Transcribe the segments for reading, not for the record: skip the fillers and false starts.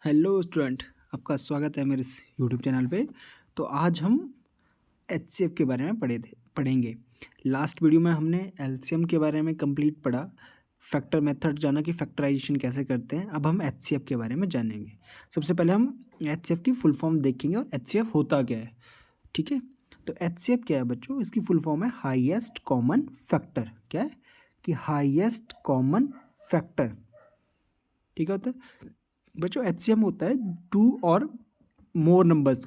Hello student, आपका स्वागत है मेरे इस यूट्यूब चैनल पे। तो आज हम एचसीएफ के बारे में पढ़ेंगे। लास्ट वीडियो में हमने एलसीएम के बारे में कंप्लीट पढ़ा, फैक्टर मेथड जाना कि फैक्टराइजेशन कैसे करते हैं। अब हम एचसीएफ के बारे में जानेंगे। सबसे पहले हम एचसीएफ की फुल फॉर्म देखेंगे और एचसीएफ होता क्या है। ठीक है, तो एचसीएफ क्या है बच्चों? इसकी फुल फॉर्म है हाईएस्ट कॉमन फैक्टर। क्या है कि हाईएस्ट कॉमन फैक्टर। ठीक है, होता है बच्चों। एचसीएम होता है टू और मोर नंबर्स,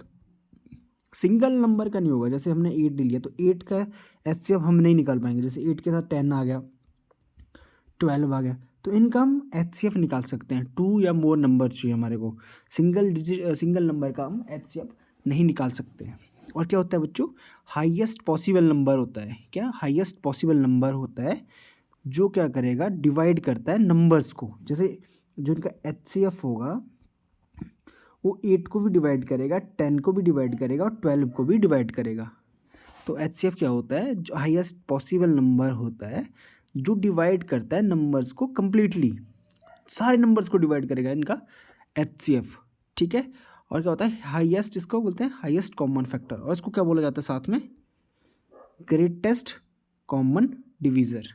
सिंगल नंबर का नहीं होगा। जैसे हमने 8 ले लिया तो 8 का एचसीएफ हम नहीं निकाल पाएंगे। जैसे 8 के साथ 10 आ गया, 12 आ गया, तो इनका हम एचसीएफ निकाल सकते हैं। टू या मोर नंबर चाहिए हमारे को, सिंगल नंबर का हम एचसीएफ नहीं निकाल सकते हैं। और क्या होता है बच्चों? हाईएस्ट पॉसिबल नंबर होता है। क्या हाईएस्ट पॉसिबल नंबर होता है जो क्या करेगा, डिवाइड करता है नंबर्स को। जैसे जो इनका एचसीएफ होगा वो 8 को भी डिवाइड करेगा, 10 को भी डिवाइड करेगा और 12 को भी डिवाइड करेगा। तो एचसीएफ क्या होता है? जो हाईएस्ट पॉसिबल नंबर होता है जो डिवाइड करता है नंबर्स को कंप्लीटली, सारे नंबर्स को डिवाइड करेगा इनका एचसीएफ। ठीक है, और क्या होता है हाईएस्ट, इसको बोलते हैं हाईएस्ट कॉमन फैक्टर। और इसको क्या बोला जाता है साथ में? Greatest common divisor.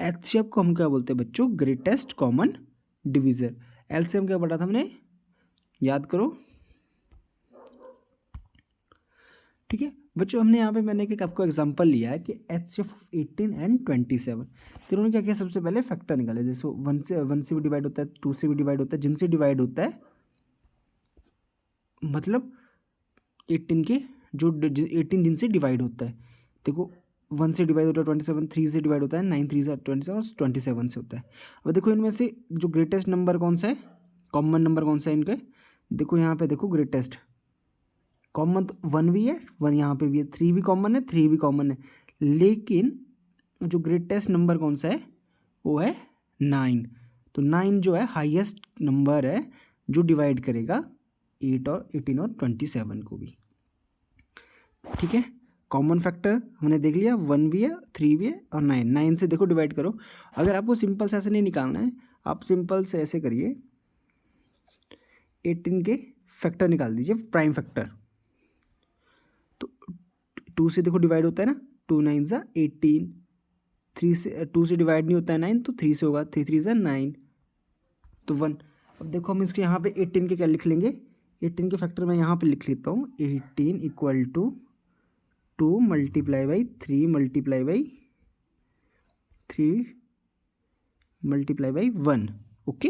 एचसीएफ को हम क्या बोलते हैं बच्चों? Greatest common divisor. एलसीएम क्या पढ़ा था हमने? याद करो। ठीक है बच्चों, हमने यहाँ पे मैंने एक आपको एग्जांपल लिया है कि एचसीएफ ऑफ 18 एंड 27। तो उन्होंने क्या किया, सबसे पहले फैक्टर निकाले। जैसे 1 से भी डिवाइड होता है, 2 से भी डिवाइड होता है, जिनसे डिवाइड होता है मतलब 18 के जो 18 जिनसे डिवाइड होता है। देखो 1 से डिवाइड होता है 27, 3 से डिवाइड होता है 9, 3 से 27 और 27 से होता है। अब देखो इनमें से जो ग्रेटेस्ट नंबर कौन सा है, कॉमन नंबर कौन सा है इनके? देखो यहाँ पे देखो, ग्रेटेस्ट कॉमन तो 1 भी है, 1 यहाँ पे भी है, 3 भी कॉमन है, 3 भी कॉमन है, लेकिन जो ग्रेटेस्ट नंबर कौन सा है वो है 9। तो 9 जो है हाईएस्ट नंबर है जो डिवाइड करेगा 8 और 18 और 27 को भी। ठीक है, कॉमन फैक्टर हमने देख लिया, 1 भी है, 3 भी है और 9 से देखो डिवाइड करो। अगर आपको सिंपल से ऐसे नहीं निकालना है, आप सिंपल से ऐसे करिए, 18 के फैक्टर निकाल दीजिए, प्राइम फैक्टर। तो 2 से देखो डिवाइड होता है ना, 2 9 ज़ा 18, 3 से 2 से डिवाइड नहीं होता है 9, तो 3 से होगा, 3 3 ज़ा 9, तो 1। अब देखो हम इसके यहाँ पे 18 के क्या लिख लेंगे, 18 के फैक्टर मैं यहाँ पे लिख लेता हूँ, 18 equal to 2 multiply by 3 multiply by 3 multiply by 1। Okay,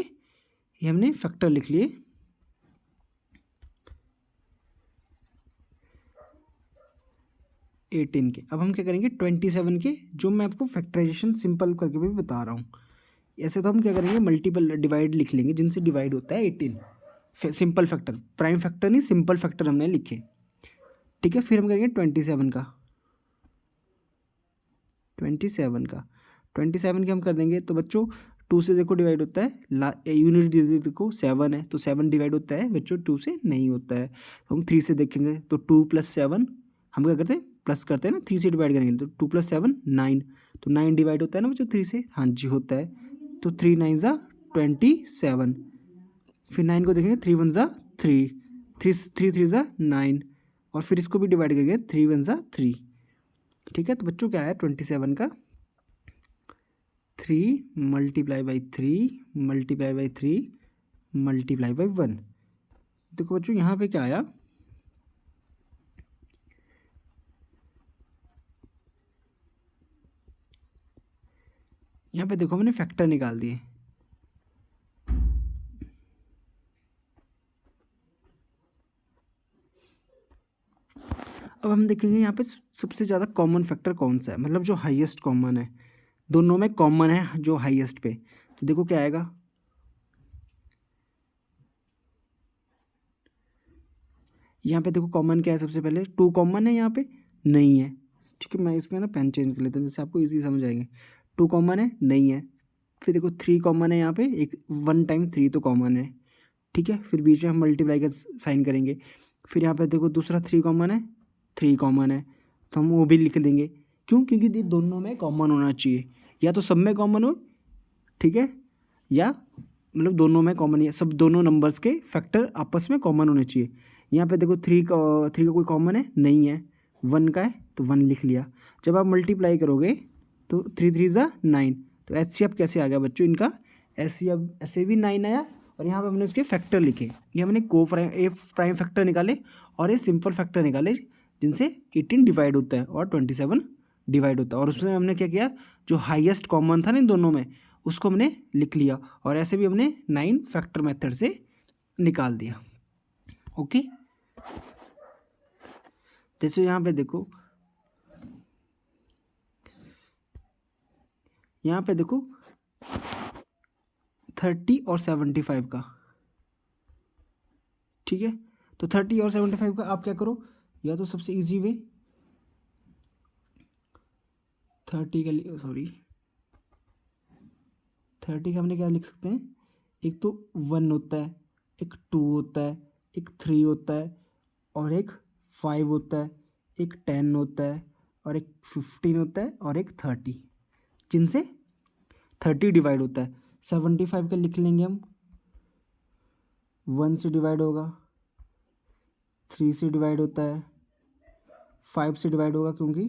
ये हमने फैक्टर लिख लिए। एटीन के अब हम क्या करेंगे, 27 के, जो मैं आपको फैक्टराइजेशन सिंपल करके भी बता रहा हूँ। ऐसे तो हम क्या करेंगे, मल्टीपल डिवाइड लिख लेंगे जिनसे डिवाइड होता है 18। सिंपल फैक्टर, प्राइम फैक्टर नहीं, सिंपल फैक्टर हमने लिखे। ठीक है, फिर हम करेंगे 27 का, 27 का 27 के हम कर देंगे। तो बच्चों 2 से देखो डिवाइड होता है, यूनिट डिजिट देखो 7 है, तो 7 डिवाइड होता है बच्चों 2 से नहीं होता है। तो हम 3 से देखेंगे, तो 2 + 7 हम क्या करते हैं, प्लस करते हैं ना, 3 से डिवाइड करेंगे तो 2 + 7 9, तो 9 डिवाइड होता है ना बच्चों 3 से? हाँ जी होता है। तो 3 9 ज़ा 27, फिर 9 को देखेंगे, 3 1 ज़ा 3, 3 3 ज़ा 9, और फिर इसको भी डिवाइड करेंगे, 3 1 ज़ा 3। ठीक है, तो बच्चों क्या है 27 का 3 multiply by 3 multiply by 3 multiply by 1। देखो बच्चों यहाँ पे क्या आया, यहाँ पे देखो मैंने फैक्टर निकाल दिए। अब हम देखेंगे यहाँ पे सबसे ज़्यादा कॉमन फैक्टर कौन सा है, मतलब जो हाईएस्ट कॉमन है, दोनों में कॉमन है जो हाईएस्ट पे। तो देखो क्या आएगा, यहाँ पे देखो कॉमन क्या है, सबसे पहले 2 कॉमन है, यहाँ पे नहीं है। ठीक है, मैं इसमें ना पेन चेंज कर लेता हूँ जैसे आपको इजी समझ आएंगे। 2 कॉमन है, नहीं है। फिर देखो 3 कॉमन है, यहाँ पे एक 1 टाइम 3 तो कॉमन है। ठीक है, फिर बीच में हम मल्टीप्लाई का साइन करेंगे। फिर यहाँ पे देखो दूसरा 3 कॉमन है, 3 कॉमन है, तो हम वो भी लिख देंगे। क्यों? क्योंकि ये दोनों में कॉमन होना चाहिए, या तो सब में कॉमन हो, ठीक है, या मतलब दोनों में कॉमन है, सब दोनों नंबर्स के फैक्टर आपस में कॉमन होने चाहिए। यहाँ पे देखो थ्री का कोई कॉमन है नहीं है, वन का है तो वन लिख लिया। जब आप मल्टीप्लाई करोगे तो थ्री थ्री ज़ा नाइन, तो HCF कैसे आ गया बच्चों इनका, HCF ऐसे भी 9 आया और यहाँ पे हमने उसके फैक्टर लिखे, ये हमने प्राइम फैक्टर निकाले और ये सिंपल फैक्टर निकाले जिनसे 18 डिवाइड होता है और 27 डिवाइड होता है। और उसमें हमने क्या किया, जो हाईएस्ट कॉमन था ना इन दोनों में उसको हमने लिख लिया और ऐसे भी हमने 9 फैक्टर मेथड से निकाल दिया। ओके, जैसे यहाँ पे देखो, यहाँ पे देखो 30 और 75 का, ठीक है। तो 30 और 75 का आप क्या करो, या तो सबसे इजी वे 30 का हमने क्या लिख सकते हैं, एक तो 1 होता है, एक 2 होता है, एक 3 होता है और एक 5 होता है, एक 10 होता है और एक 15 होता है और एक 30, जिनसे 30 डिवाइड होता है। 75 का लिख लेंगे हम, 1 से डिवाइड होगा, 3 से डिवाइड होता है, 5 से डिवाइड होगा क्योंकि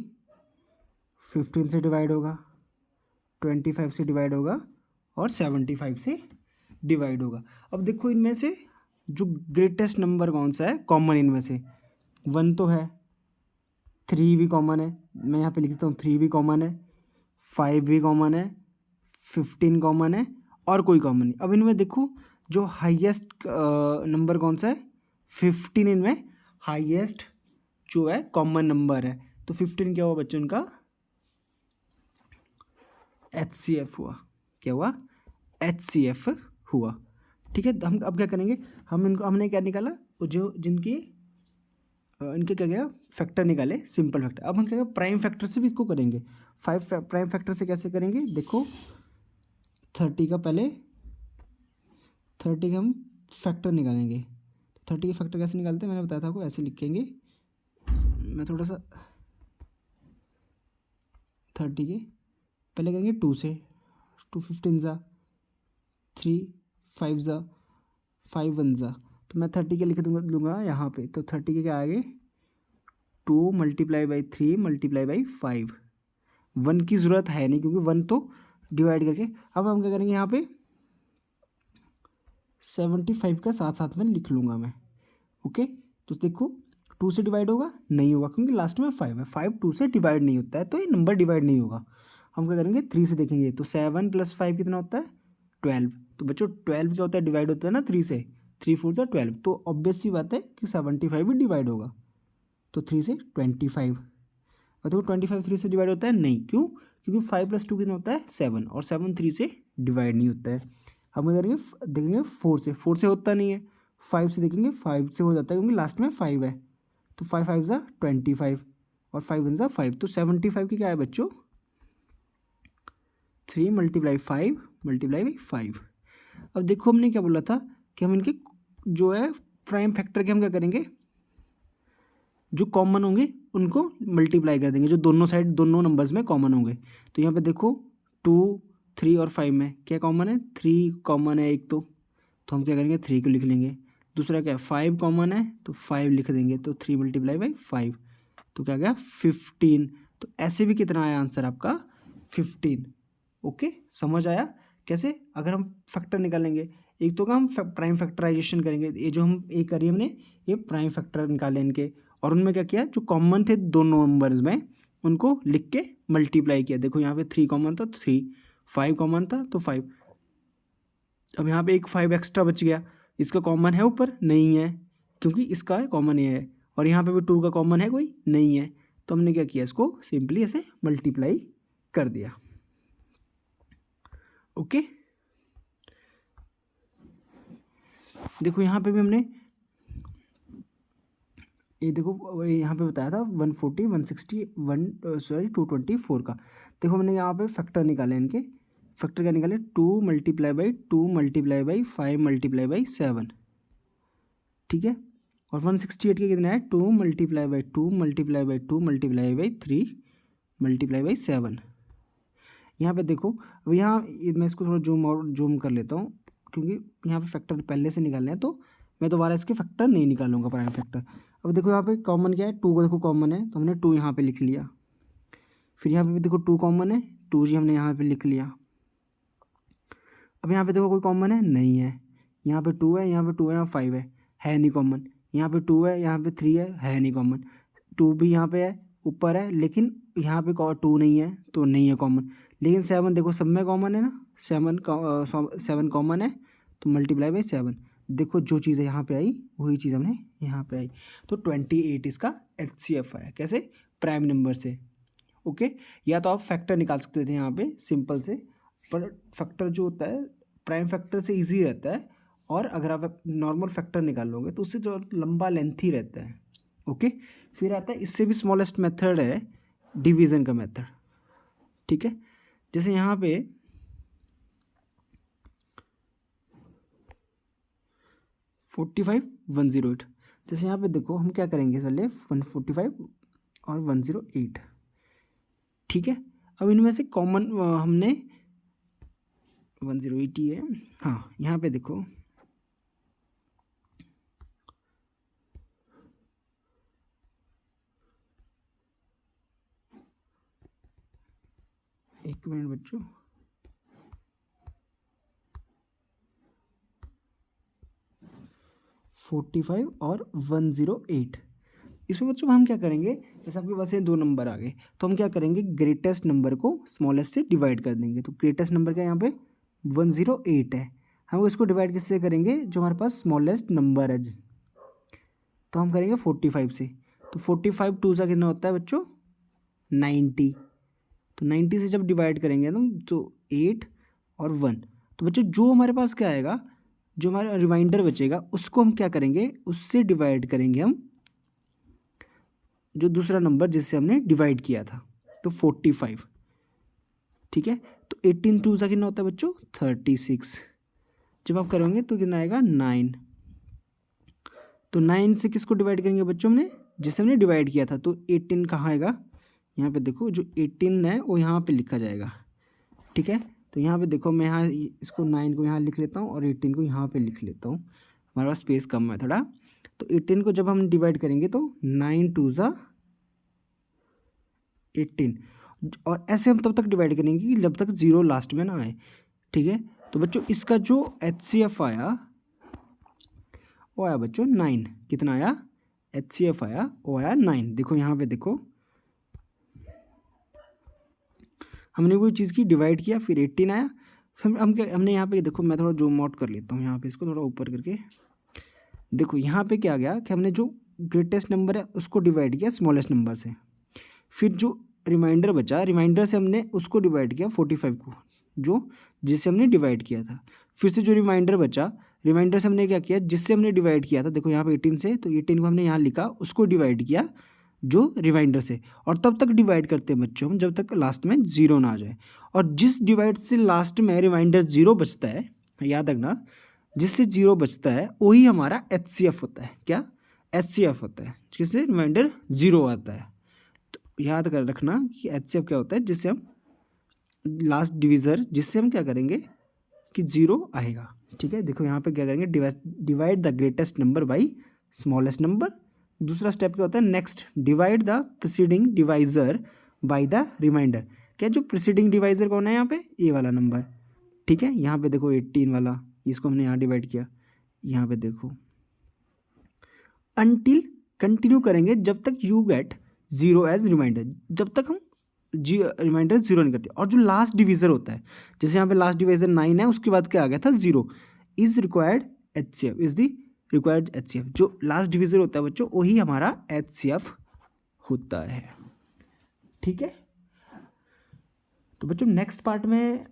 15 से डिवाइड होगा, 25 से डिवाइड होगा और 75 से डिवाइड होगा। अब देखो इनमें से जो ग्रेटेस्ट नंबर कौन सा है कॉमन, इनमें से 1 तो है, 3 भी कॉमन है, मैं यहाँ पे लिख देता हूँ 3 भी कॉमन है, 5 भी कॉमन है, 15 कॉमन है और कोई कॉमन नहीं। अब इनमें देखो जो हाईएस्ट नंबर कौन सा है, 15 इनमें हाईएस्ट जो है कॉमन नंबर है। तो 15 क्या हुआ बच्चों इनका, HCF हुआ। क्या हुआ, HCF हुआ, ठीक है। हम अब क्या करेंगे, हमने क्या निकाला, जो जिनकी इनके क्या गया फैक्टर निकाले, सिंपल फैक्टर। अब हम क्या प्राइम फैक्टर से भी इसको करेंगे। 5 प्राइम फैक्टर से कैसे करेंगे, देखो 30 का पहले 30 का हम फैक्टर निकालेंगे। 30 के फैक्टर कैसे निकालते हैं मैंने बताया था आपको, ऐसे लिखेंगे, मैं थोड़ा सा 30 के पहले करेंगे 2 से, 2 15 ज़ा, 3 5 ज़ा, 5 1 ज़ा, तो मैं 30 के लिख लूँगा यहाँ पे। तो 30 के क्या आगे 2 मल्टीप्लाई बाई 3 मल्टीप्लाई बाई 5, 1 की ज़रूरत है नहीं क्योंकि 1 तो डिवाइड करके। अब हम क्या करेंगे यहाँ पे 75 का साथ साथ में लिख लूँगा मैं। ओके, तो देखो 2 से डिवाइड होगा नहीं होगा क्योंकि लास्ट में 5 है, 5 2 से डिवाइड नहीं होता है तो ये नंबर डिवाइड नहीं होगा। हम क्या करेंगे 3 से देखेंगे, तो 7 + 5 कितना होता है 12। तो बच्चों 12 क्या होता है, डिवाइड होता है ना 3 से, 3 4 12, तो ऑब्वियस सी बात है कि 75 भी डिवाइड होगा। तो 3 से 25, और देखो 25 3 से डिवाइड होता है नहीं, क्यों, क्योंकि 5 + 2 कितना होता है 7 और 7 3 से डिवाइड नहीं होता है। हम क्या करेंगे देखेंगे 4 से होता नहीं है, 5 से देखेंगे 5 से हो जाता है क्योंकि लास्ट में 5 है। तो 5 5 ज़ा 25 और 5 1 ज़ा 5, तो 75 की क्या है बच्चों 3 × 5 × 5। अब देखो हमने क्या बोला था कि हम इनके जो है प्राइम फैक्टर के हम क्या करेंगे, जो कॉमन होंगे उनको मल्टीप्लाई कर देंगे, जो दोनों साइड दोनों नंबर्स में कॉमन होंगे। तो यहाँ पे देखो 2 3 और 5 में क्या कॉमन है, 3 कॉमन है एक, तो हम क्या करेंगे 3 को लिख लेंगे। दूसरा क्या है 5 कॉमन है तो 5 लिख देंगे, तो 3 × 5 तो क्या गया 15। तो ऐसे भी कितना आया आंसर आपका 15। ओके, समझ आया कैसे, अगर हम फैक्टर निकालेंगे, एक तो का हम प्राइम फैक्टराइजेशन करेंगे, ये जो हम ये करिए हमने ये प्राइम फैक्टर निकाले इनके, और उनमें क्या किया जो कॉमन थे दोनों नंबर्स में उनको लिख के मल्टीप्लाई किया। देखो यहाँ पे 3 कॉमन था तो 3, 5 कॉमन था तो 5, अब यहाँ पे एक 5 एक्स्ट्रा बच गया, इसका कॉमन है ऊपर नहीं है क्योंकि इसका कॉमन ये है, और यहाँ पे भी 2 का कॉमन है कोई नहीं है, तो हमने क्या किया इसको सिंपली ऐसे मल्टीप्लाई कर दिया। ओके, देखो यहाँ पे भी हमने ये देखो यहाँ पे बताया था 140 160 224 का। देखो हमने यहाँ पे फैक्टर निकाले, इनके फैक्टर क्या निकाले 2 × 2 × 5 × 7, ठीक है। और 168 के कितना है 2 × 2 × 2 × 3 × 7। यहाँ पे देखो अब यहाँ मैं इसको थोड़ा जूम कर लेता हूँ क्योंकि यहाँ पे फैक्टर पहले से निकालने हैं, तो मैं दोबारा इसके फैक्टर नहीं निकालूंगा प्राइम फैक्टर। अब देखो यहाँ पे कॉमन क्या है, 2 को देखो कॉमन है तो हमने 2 यहाँ पे लिख लिया। फिर यहाँ पे भी देखो 2 कॉमन है, 2 जी हमने यहाँ पे लिख लिया। अब यहाँ पे देखो कोई कॉमन है नहीं है, यहाँ पे 2 है, यहाँ पे 2 है, यहाँ 5 है नहीं कॉमन। यहाँ पे 2 है, यहाँ पे 3 है नहीं कॉमन। 2 भी यहाँ पे है, ऊपर है, लेकिन यहाँ पे 2 नहीं है तो नहीं है कॉमन। लेकिन 7 देखो सब में कॉमन है ना, 7 कॉमन है, तो मल्टीप्लाई बाई 7। देखो जो चीज़ यहाँ पे आई वही चीज़ हमने यहाँ पे आई, तो 28 इसका HCF है। कैसे? प्राइम नंबर से। ओके, या तो आप फैक्टर निकाल सकते थे यहाँ पे सिंपल से, पर फैक्टर जो होता है प्राइम फैक्टर से इजी रहता है, और अगर आप नॉर्मल फैक्टर निकाल लोगे तो उससे जो लंबा लेंथी रहता है। ओके, फिर आता है इससे भी स्मॉलेस्ट मेथड है डिवीज़न का मेथड। ठीक है, जैसे यहाँ पे 45 108, जैसे यहाँ पे देखो हम क्या करेंगे पहले 145 और 108। ठीक है, अब इनमें से कॉमन हमने 1080 है। हाँ, यहाँ पे देखो एक मिनट बच्चों, $45 और 108। इसमें बच्चों हम क्या करेंगे, जैसे आपके पास ये 2 नंबर आ गए तो हम क्या करेंगे, ग्रेटेस्ट नंबर को स्मॉलेस्ट से डिवाइड कर देंगे। तो ग्रेटेस्ट नंबर का यहाँ पे 108 है, हम इसको डिवाइड किससे करेंगे, जो हमारे पास स्मॉलेस्ट नंबर है, तो हम करेंगे 45 से। तो 45 2 सा कितना होता है बच्चों, 90। तो 90 से जब डिवाइड करेंगे तो 8 और 1, तो बच्चों जो हमारे पास क्या आएगा, जो हमारा रिमाइंडर बचेगा उसको हम क्या करेंगे, उससे डिवाइड करेंगे हम जो दूसरा नंबर जिससे हमने डिवाइड किया था, तो 45। ठीक है, तो 18 2 सा कितना होता है बच्चों, 36। जब आप करेंगे तो कितना आएगा, 9। तो 9 से किसको डिवाइड करेंगे बच्चों, हमने जिससे हमने डिवाइड किया था, तो 18 कहाँ आएगा, यहाँ पे देखो जो 18 है वो यहाँ पे लिखा जाएगा। ठीक है, तो यहाँ पे देखो मैं यहाँ इसको 9 को यहाँ लिख लेता हूँ और 18 को यहाँ पे लिख लेता हूँ, हमारे पास स्पेस कम है थोड़ा। तो 18 को जब हम डिवाइड करेंगे तो 9 2 ज़ा 18, और ऐसे हम तब तक डिवाइड करेंगे कि जब तक 0 लास्ट में ना आए। ठीक है, तो बच्चों इसका जो HCF आया वो आया बच्चों 9। कितना आया, HCF आया वो आया 9। देखो यहाँ पे देखो हमने कोई चीज़ की डिवाइड किया, फिर 18 आया, फिर हम क्या, हमने यहाँ पे देखो मैं थोड़ा जूम आउट कर लेता हूँ यहाँ पे, इसको थोड़ा ऊपर करके देखो यहाँ पे क्या गया कि हमने जो ग्रेटेस्ट नंबर है उसको डिवाइड किया स्मॉलेस्ट नंबर से, फिर जो रिमाइंडर बचा, रिमाइंडर से हमने उसको डिवाइड किया 45 को, जो जिससे हमने डिवाइड किया था। फिर से जो रिमाइंडर बचा, रिमाइंडर से हमने क्या किया, जिससे हमने डिवाइड किया था, देखो यहाँ पे 18 से, तो 18 को हमने यहाँ लिखा, उसको डिवाइड किया जो रिमाइंडर से, और तब तक डिवाइड करते हैं बच्चों हम जब तक लास्ट में 0 ना आ जाए। और जिस डिवाइड से लास्ट में रिमाइंडर 0 बचता है, याद रखना जिससे 0 बचता है वही हमारा HCF होता है। क्या, HCF होता है, जिससे रिमाइंडर 0 आता है। तो याद कर रखना कि HCF क्या होता है, जिससे हम लास्ट डिविज़र, जिससे हम क्या करेंगे कि 0 आएगा। ठीक है, देखो यहाँ पे क्या करेंगे, divide the greatest number by smallest number. दूसरा स्टेप क्या होता है, next divide the preceding divisor by the remainder. क्या, जो प्रीसीडिंग डिवाइजर कौन है यहाँ पे, ये वाला नंबर। ठीक है, यहाँ पे देखो 18 वाला, इसको हमने यहाँ डिवाइड किया, यहाँ पे देखो अनटिल कंटिन्यू करेंगे जब तक यू गेट 0 एज रिमाइंडर, जब तक हम रिमाइंडर 0 नहीं करते। और जो लास्ट डिवीज़र होता है, जैसे यहाँ पे लास्ट डिवीज़र 9 है, उसके बाद क्या आ गया था 0, is required HCF, is the required HCF। जो लास्ट डिवीज़र होता है बच्चों वही हमारा HCF होता है। ठीक है, तो बच्चों नेक्स्ट पार्ट में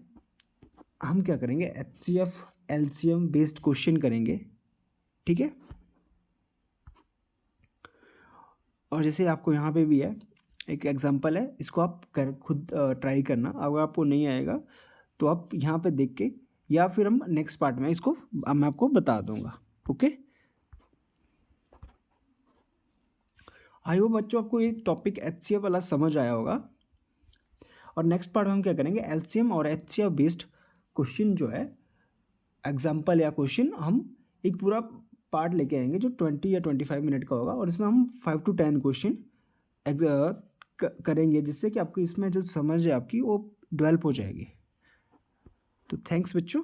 हम क्या करेंगे, HCF LCM बेस्ड क्वेश्चन करेंगे। ठीक है, और जैसे आपको यहाँ पे भी है एक एग्जांपल है, इसको आप खुद ट्राई करना, अगर आपको नहीं आएगा तो आप यहाँ पे देख के, या फिर हम नेक्स्ट पार्ट में इसको मैं आपको बता दूंगा। ओके, आई होप बच्चों आपको ये टॉपिक HCF वाला समझ आया होगा। और नेक्स्ट पार्ट में हम क्या करेंगे, LCM और HCF बेस्ड क्वेश्चन जो है एग्जाम्पल या क्वेश्चन हम एक पूरा पार्ट लेके आएंगे जो 20 या 25 मिनट का होगा, और इसमें हम 5 to 10 क्वेश्चन करेंगे, जिससे कि आपको इसमें जो समझ है आपकी वो डेवलप हो जाएगी। तो थैंक्स बच्चों।